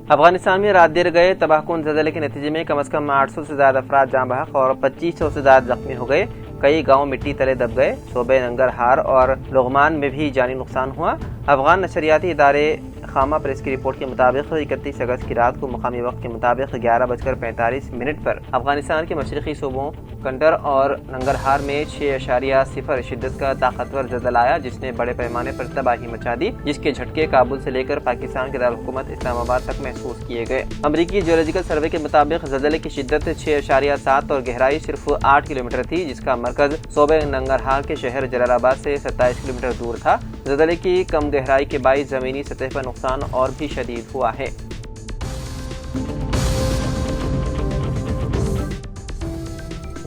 अफगानिस्तान में रात देर गए तबाहकुन ज़लज़ले के नतीजे में कम से कम 800 से ज़्यादा अफराद जाँ बहक और 2500 से ज़्यादा जख्मी हो गए। कई गांव मिट्टी तले दब गए। सूबे नंगरहार और लुघमान में भी जानी नुकसान हुआ। अफगान नशरियाती इदारे खामा प्रेस की रिपोर्ट के मुताबिक 31 अगस्त की रात को मुकामी वक्त के मुताबिक 11:45 पर अफगानिस्तान के मशरकी सूबों कंडर और नंगरहार में 6.0 शिद्दत का ताकतवर ज़लज़ला आया, जिसने बड़े पैमाने पर तबाही मचा दी, जिसके झटके काबुल से लेकर पाकिस्तान के दारुल-हुकूमत इस्लामाबाद तक महसूस किए गए। अमरीकी जियोलॉजिकल सर्वे के मुताबिक ज़लज़ले की शिद्दत 6.7 और गहराई सिर्फ 8 किलोमीटर थी, जिसका मरकज सूबे नंगरहार के शहर जलालाबाद से 27 किलोमीटर दूर था। ज़लज़ले की कम गहराई के बाइस ज़मीनी सतह पर नुकसान और भी शदीद हुआ है।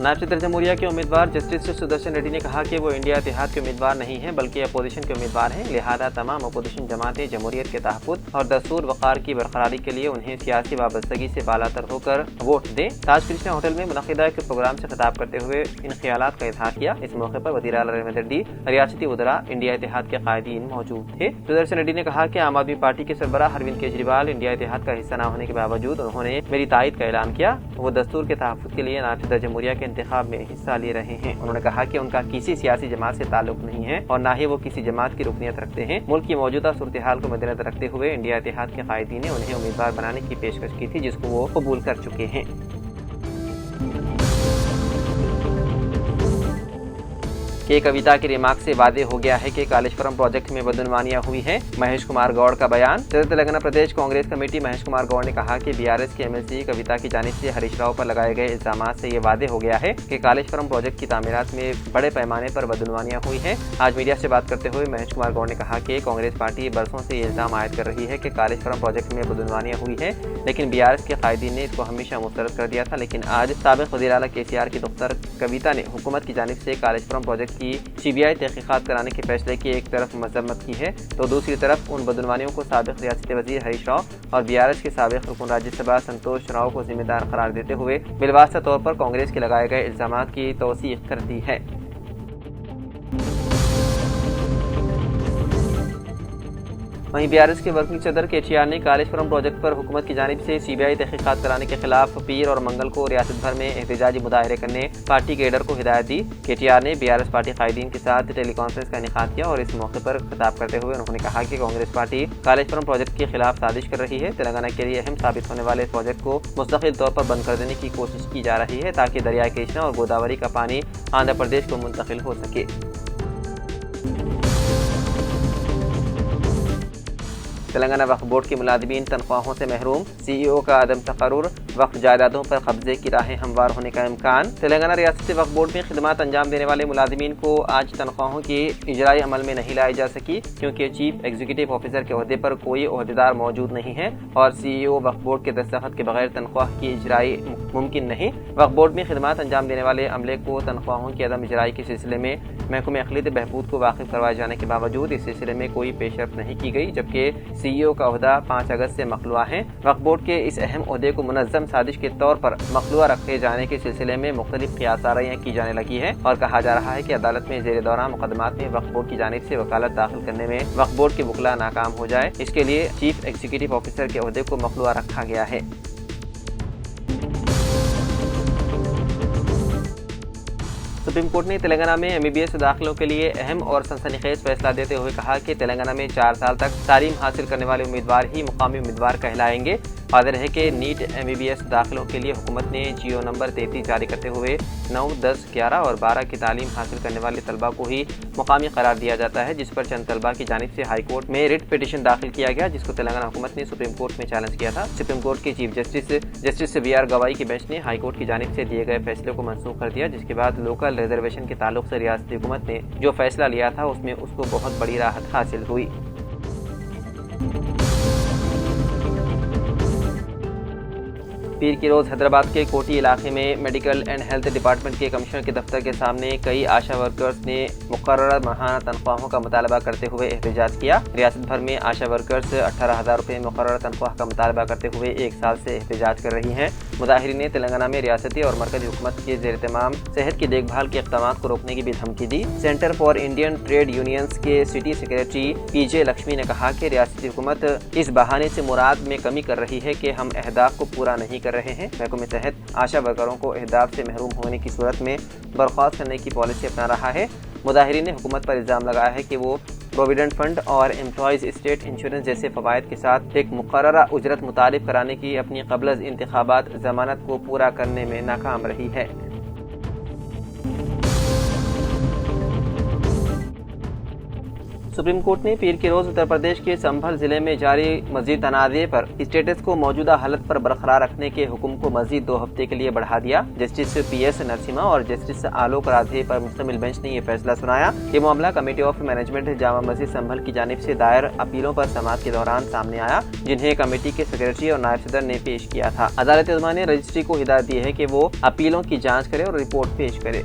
नायब सदर जमहूरिया के उम्मीदवार जस्टिस सुदर्शन रेड्डी ने कहा कि वो इंडिया इत्तेहाद के उम्मीदवार नहीं हैं, बल्कि अपोजिशन के उम्मीदवार हैं। लिहाजा तमाम अपोजिशन जमातें जमहूरियत के तहफ़्फ़ुज़ और दस्तूर वक़ार की बरकरारी के लिए उन्हें सियासी वाबस्तगी से बालातर होकर वोट दें। ताज कृष्णा होटल में मुनक़िदा एक प्रोग्राम से खिताब करते हुए इन ख्यालात का इज़हार किया। इस मौके पर वज़ीर आला रहमत रेड्डी, रियासती वज़रा, इंडिया इत्तेहाद के कायदीन मौजूद थे। सुदर्शन रेड्डी ने कहा कि आम आदमी पार्टी के सरबराह अरविंद केजरीवाल इंडिया इत्तेहाद का हिस्सा न होने के बावजूद उन्होंने मेरी तायद का ऐलान किया। वो दस्तूर के तहफ़्फ़ुज़ के लिए नायब सदर जमहूरिया के इंतखाब में हिस्सा ले रहे हैं। उन्होंने कहा कि उनका किसी सियासी जमात से ताल्लुक नहीं है और न ही वो किसी जमात की रुकनियत रखते हैं। मुल्क की मौजूदा सूरत हाल को मद्देनजर रखते हुए इंडिया इत्तेहाद के कायदीन ने उन्हें उम्मीदवार बनाने की पेशकश की थी, जिसको वो कबूल कर चुके हैं। के कविता की रिमार्क से वादे हो गया है कि कालेश्वरम प्रोजेक्ट में बदनवानियां हुई हैं। महेश कुमार गौड़ का बयान। तेलंगाना प्रदेश कांग्रेस कमेटी महेश कुमार गौड़ ने कहा कि बीआरएस के एमएलसी कविता की जानिब से हरीश राव पर लगाए गए इल्जामात से ये वादे हो गया है कि कालेश्वरम प्रोजेक्ट की तामीरात में बड़े पैमाने पर बदनवानियां हुई हैं। आज मीडिया से बात करते हुए महेश कुमार गौड़ ने कहा कि कांग्रेस पार्टी बरसों से ये इल्जाम आयद कर रही है कि कालेश्वरम प्रोजेक्ट में बदनवानियां हुई है, लेकिन बीआरएस के कायदीन ने इसको हमेशा मुस्तरद कर दिया था। लेकिन आज साबिक वज़ीर आला केसीआर की दुख्तर कविता ने हुकूमत की जानिब से कालेश्वरम प्रोजेक्ट की सीबीआई तहकीकात कराने के फैसले की एक तरफ मजम्मत की है, तो दूसरी तरफ उन बदनवानियों को साबिक रियासती वज़ीर हरीश राव और बीआरएस के साबिक रुकन राज्यसभा संतोष राव को जिम्मेदार करार देते हुए बिलवास्ता तौर पर कांग्रेस के लगाए गए इल्जामात की तौसीक़ कर दी है। वहीं बीआरएस के वर्किंग सदर केटीआर ने कालेश्वरम प्रोजेक्ट पर हुकूमत की जानिब से सीबीआई तहकीकात कराने के खिलाफ पीर और मंगल को रियासत भर में एहतजाजी मुजाहरे करने पार्टी केडर को हिदायत दी। केटीआर ने बीआरएस पार्टी कायदीन के साथ टेली कॉन्फ्रेंस का इनेकाद किया और इस मौके पर खिताब करते हुए उन्होंने कहा कि कांग्रेस पार्टी कालेश्वरम प्रोजेक्ट के खिलाफ साजिश कर रही है। तेलंगाना के लिए अहम साबित होने वाले इस प्रोजेक्ट को मुस्तकिल तौर पर बंद कर देने की कोशिश की जा रही है, ताकि दरियाई कृष्णा और गोदावरी का पानी आंध्र प्रदेश को मुंतकिल हो सके। तेलंगाना वक्फ बोर्ड के मुलाजिमीन तनख्वाहों से महरूम। सीईओ का अदम तकर्रुर। वक्फ जायदादों पर कब्जे की राहें हमवार होने का इम्कान। तेलंगाना रियासती वक्फ बोर्ड में खिदमत अंजाम देने वाले मुलाजिमीन को आज तनख्वाहों की इजराई अमल में नहीं लाई जा सकी, क्योंकि चीफ एग्जीक्यूटिव ऑफिसर के ओहदे पर कोई ओहदेदार मौजूद नहीं है और सीईओ वक्फ बोर्ड के दस्तखत के बगैर तनख्वाह की इजराई मुमकिन नहीं। वक्फ बोर्ड में खिदमत अंजाम देने वाले अमले को तनख्वाहों की अदम इजराई के सिलसिले में महकमे अक़लियत बहबूद को वाकिफ करवाए जाने के बावजूद इस सिलसिले में कोई पेशरफ्त नहीं की गई, जबकि सीईओ का ओहदा 5 अगस्त से मखलुआ है। वक्फ बोर्ड के इस अहम ओहदे को मुनज़्ज़म साजिश के तौर पर मखलुआ रखे जाने के सिलसिले में मुख्तलिफ क़ियासाराइयाँ की जाने लगी है और कहा जा रहा है कि अदालत में ज़ेर दौरान मुकदमात में वक्फ बोर्ड की जानिब से वकालत दाखिल करने में वक्फ बोर्ड के वकला नाकाम हो जाए, इसके लिए चीफ एग्जीक्यूटिव ऑफिसर के ओहदे को मखलुआ रखा गया है। सुप्रीम कोर्ट ने तेलंगाना में एमबीबीएस दाखिलों के लिए अहम और सनसनीखेज फैसला देते हुए कहा कि तेलंगाना में 4 साल तक तालीम हासिल करने वाले उम्मीदवार ही मुकामी उम्मीदवार कहलाएंगे। वाज़ेह है कि नीट एमबीबीएस दाखिलों के लिए हुकूमत ने जियो नंबर 33 जारी करते हुए 9, 10, 11 और 12 की तालीम हासिल करने वाले तलबा को ही मुकामी करार दिया जाता है, जिस पर चंद तलबा की जानिब से हाई कोर्ट में रिट पिटीशन दाखिल किया गया, जिसको तेलंगाना हुकूमत ने सुप्रीम कोर्ट में चैलेंज किया था। सुप्रीम कोर्ट के चीफ जस्टिस BR गवाई की बेंच ने हाई कोर्ट की जानिब से दिए गए फैसले को मनसूख कर दिया, जिसके बाद लोकल रिजर्वेशन के ताल्लुक से रियासती हुकूमत ने जो फैसला लिया था उसमें उसको बहुत बड़ी राहत हासिल हुई। पीर की रोज हैदराबाद के कोटी इलाके में मेडिकल एंड हेल्थ डिपार्टमेंट के कमिश्नर के दफ्तर के सामने कई आशा वर्कर्स ने मुकर्रर माहाना तनख्वाहों का मुतालबा करते हुए एहतजाज किया। रियासत भर में आशा वर्कर्स 18,000 रुपये मुकर्रर तनख्वाह का मुतालबा करते हुए 1 साल से एहतजाज कर रही हैं। मुजाहिरीन ने तेलंगाना में रियासती और मरकजी हुकूमत के ज़ेर तमाम सेहत की देखभाल के इक़दामात को रोकने की भी धमकी दी। Centre for Indian trade unions के सिटी सेक्रेटरी PJ लक्ष्मी ने कहा कि रियासती हुकूमत इस बहाने से मुराद में कमी कर रही है कि हम अहदाफ को पूरा नहीं कर रहे हैं। महकमे तहत आशा वर्करों को अहदाफ से महरूम होने की सूरत में बर्खास्त करने की पॉलिसी अपना रहा है। मुजाहिरीन ने हुकूमत पर इल्ज़ाम लगाया है कि वो प्रोविडेंट फंड और एम्प्लॉयज़ स्टेट इंश्योरेंस जैसे फ़वाइद के साथ एक मुकर्ररा उजरत मुतारिफ कराने की अपनी क़ब्ल इंतखाबात ज़मानत को पूरा करने में नाकाम रही है। सुप्रीम कोर्ट ने पीर के रोज उत्तर प्रदेश के संभल जिले में जारी मजीद तनाज़े पर स्टेटस को मौजूदा हालत पर बरकरार रखने के हुक्म को मजीद 2 हफ्ते के लिए बढ़ा दिया। जस्टिस PS नरसिम्हा और जस्टिस आलोक राधे पर मुश्तमिल बेंच ने यह फैसला सुनाया। ये मामला committee of management Jama Masjid संभल की जानिब से दायर अपीलों पर समाअत के दौरान सामने आया, जिन्हें कमेटी के सेक्रेटरी और नायब सदर ने पेश किया था। अदालत उज़्मा ने रजिस्ट्री को हिदायत दी है कि वो अपीलों की जाँच करे और रिपोर्ट पेश करे।